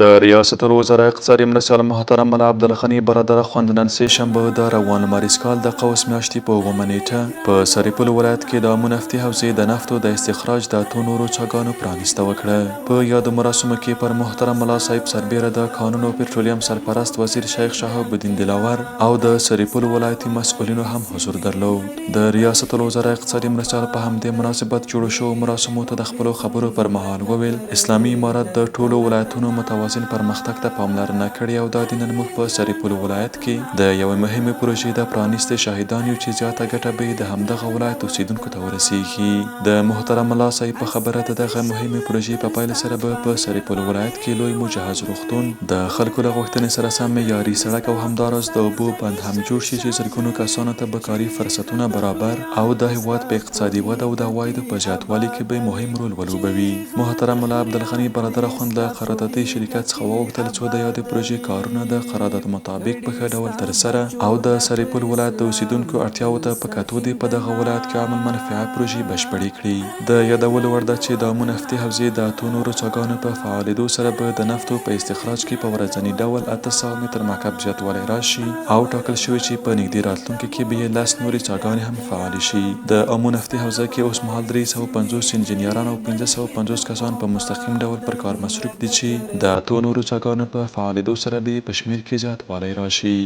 د ریاست الوزراء اقتصادي مرستیال محترم ملا عبدالغني برادر خوند نن سه شنبه د روان مارچ کال د قوس میاشتې په 9 نیټه په سرپل ولایت کې د امو نفتي حوزې د نفتو د استخراج د اتو نورو چاګانو پرانیسته وکړه. په یادو مراسمو کې پر محترم ملا صاحب سربیره د قانون او پټرولیم سرپرست وزیر شیخ شهاب الدین دلاور او د سرپل ولایتي مسؤلینو هم حضور درلود. د ریاست الوزراء اقتصادي مرستیال په همدې مناسبت جوړ شو مراسمو ته د خپل خبرو پر مهال وویل اسلامي امارت د ټولو ولایتونو متوازن پرمختګ ته پاملرنه کړې او د نن موږ په سرپل ولایت کې د یوې مهمې پروژې د پرانیستې شاهدان یو چې زیاته ګټه به د همدغه ولایت اوسیدونکو ته ورسیږي. د محترم ملا صاحب په خبره د دغه مهمې پروژې په پیل سره به په سرپل ولایت کې لوی مجهز روغتون د خلکو له غوښتنې سره سم معیاري سړک او همداراز د اوبو بند هم جوړ شي چې زرګونو کسانو ته به کاري فرصتونه برابر او د هیواد په اقتصادي وده او د عوایدو په زیاتوالي کې به مهم رول ولوبوي. محترم ملا عبدالغني برادر خوند له قراردادي شرکت څخه وغوښتل څو د یادې پروژې کارونه د قرارداد مطابق په ښه ډول ترسره او د سرپل ولایت د اوسیدونکو اړتیاوو ته په کتو دې په دغه ولایت کې عامل منفعه پروژې بشپړې کړي. د یادولو وړ ده چې د امو نفتي حوزې د اتو نورو چاګانو په فعالېدو سره به د نفتو په استخراج کې په ورځني ډول 800 متر مکعب زیاتوالی راشي او ټاکل شوی چې په نږدې راتلونکي کې به یې 10 نورې چاګانې هم فعالې شي. د امو نفتي حوزه کې اوس مهال 350 انجینران او 550 کسان په مستقیم ډول پر کار مصروف دي چې د اتو نورو چاګانو په فعالېدو سره به په شمېر کې زیاتوالی راشي.